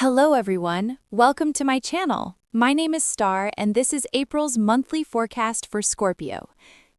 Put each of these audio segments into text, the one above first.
Hello everyone, welcome to my channel. My name is Star and this is April's monthly forecast for Scorpio.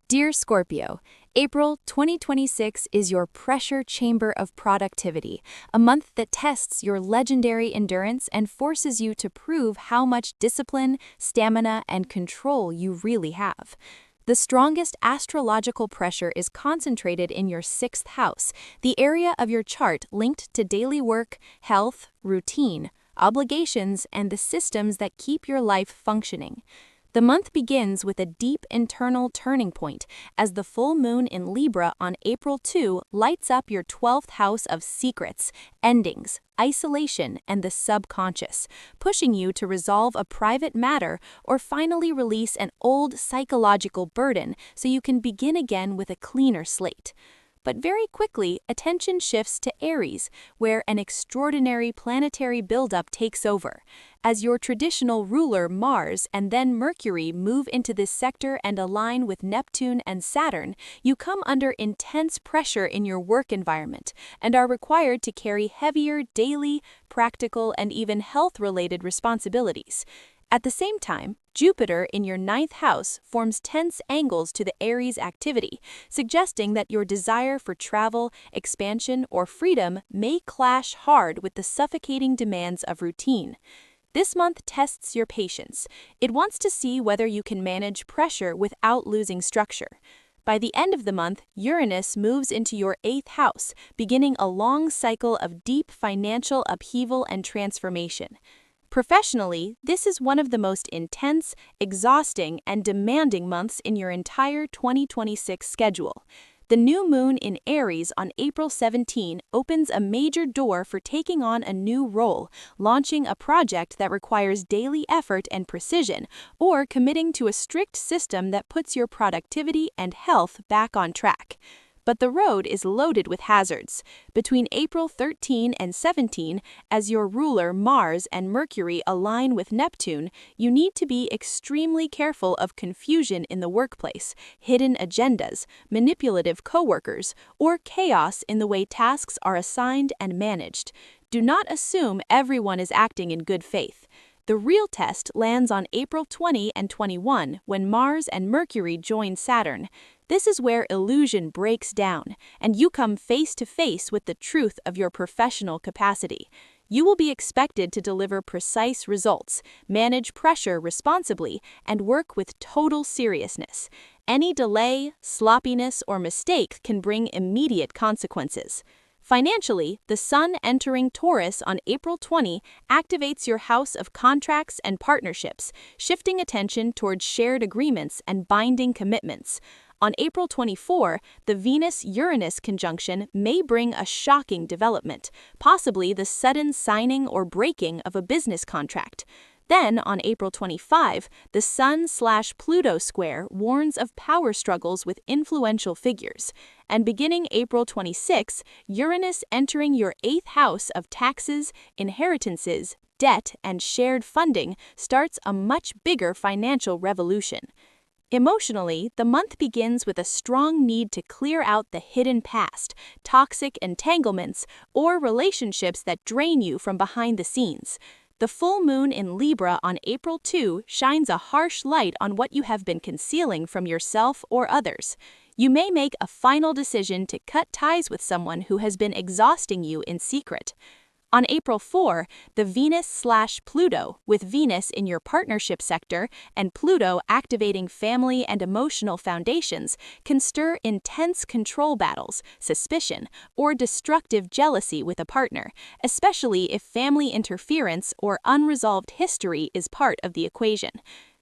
Dear Scorpio, April 2026 is your pressure chamber of productivity, a month that tests your legendary endurance and forces you to prove how much discipline, stamina, and control you really have. The strongest astrological pressure is concentrated in your 6th house, the area of your chart linked to daily work, health, routine, obligations, and the systems that keep your life functioning. The month begins with a deep internal turning point as the full moon in Libra on April 2 lights up your 12th house of secrets, endings, isolation, and the subconscious, pushing you to resolve a private matter or finally release an old psychological burden so you can begin again with a cleaner slate. But very quickly, attention shifts to Aries, where an extraordinary planetary buildup takes over. As your traditional ruler Mars and then Mercury move into this sector and align with Neptune and Saturn, you come under intense pressure in your work environment and are required to carry heavier daily, practical, and even health-related responsibilities. At the same time, Jupiter in your 9th house forms tense angles to the Aries activity, suggesting that your desire for travel, expansion, or freedom may clash hard with the suffocating demands of routine. This month tests your patience. It wants to see whether you can manage pressure without losing structure. By the end of the month, Uranus moves into your 8th house, beginning a long cycle of deep financial upheaval and transformation. Professionally, this is one of the most intense, exhausting, and demanding months in your entire 2026 schedule. The new moon in Aries on April 17 opens a major door for taking on a new role, launching a project that requires daily effort and precision, or committing to a strict system that puts your productivity and health back on track. But the road is loaded with hazards. Between April 13 and 17, as your ruler Mars and Mercury align with Neptune, you need to be extremely careful of confusion in the workplace, hidden agendas, manipulative coworkers, or chaos in the way tasks are assigned and managed. Do not assume everyone is acting in good faith. The real test lands on April 20 and 21 when Mars and Mercury join Saturn. This is where illusion breaks down, and you come face to face with the truth of your professional capacity. You will be expected to deliver precise results, manage pressure responsibly, and work with total seriousness. Any delay, sloppiness, or mistake can bring immediate consequences. Financially, the Sun entering Taurus on April 20 activates your house of contracts and partnerships, shifting attention towards shared agreements and binding commitments. On April 24, the Venus-Uranus conjunction may bring a shocking development, possibly the sudden signing or breaking of a business contract. Then, on April 25, the Sun/Pluto square warns of power struggles with influential figures. And beginning April 26, Uranus entering your 8th house of taxes, inheritances, debt, and shared funding starts a much bigger financial revolution. Emotionally, the month begins with a strong need to clear out the hidden past, toxic entanglements, or relationships that drain you from behind the scenes. The full moon in Libra on April 2 shines a harsh light on what you have been concealing from yourself or others. You may make a final decision to cut ties with someone who has been exhausting you in secret. On April 4, the Venus/Pluto, with Venus in your partnership sector and Pluto activating family and emotional foundations, can stir intense control battles, suspicion, or destructive jealousy with a partner, especially if family interference or unresolved history is part of the equation.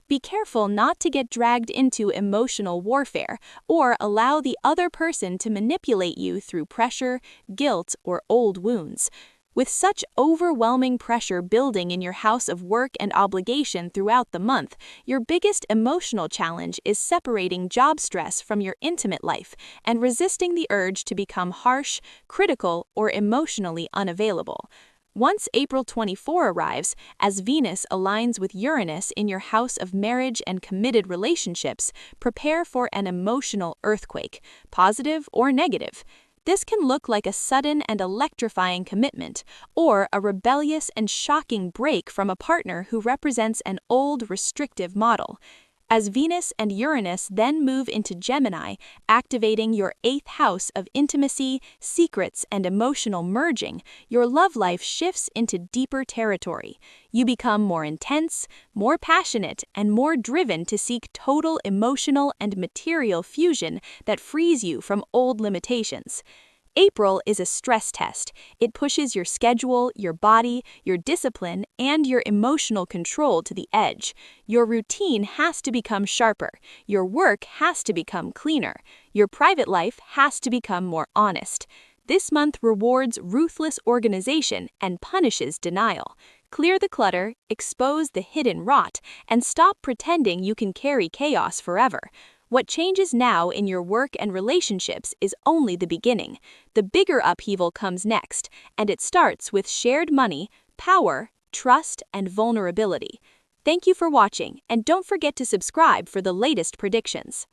Be careful not to get dragged into emotional warfare or allow the other person to manipulate you through pressure, guilt, or old wounds. With such overwhelming pressure building in your house of work and obligation throughout the month, your biggest emotional challenge is separating job stress from your intimate life and resisting the urge to become harsh, critical, or emotionally unavailable. Once April 24 arrives, as Venus aligns with Uranus in your house of marriage and committed relationships, prepare for an emotional earthquake, positive or negative. This can look like a sudden and electrifying commitment, or a rebellious and shocking break from a partner who represents an old, restrictive model. As Venus and Uranus then move into Gemini, activating your 8th house of intimacy, secrets, and emotional merging, your love life shifts into deeper territory. You become more intense, more passionate, and more driven to seek total emotional and material fusion that frees you from old limitations. April is a stress test. It pushes your schedule, your body, your discipline, and your emotional control to the edge. Your routine has to become sharper. Your work has to become cleaner. Your private life has to become more honest. This month rewards ruthless organization and punishes denial. Clear the clutter, expose the hidden rot, and stop pretending you can carry chaos forever. What changes now in your work and relationships is only the beginning. The bigger upheaval comes next, and it starts with shared money, power, trust, and vulnerability. Thank you for watching, and don't forget to subscribe for the latest predictions.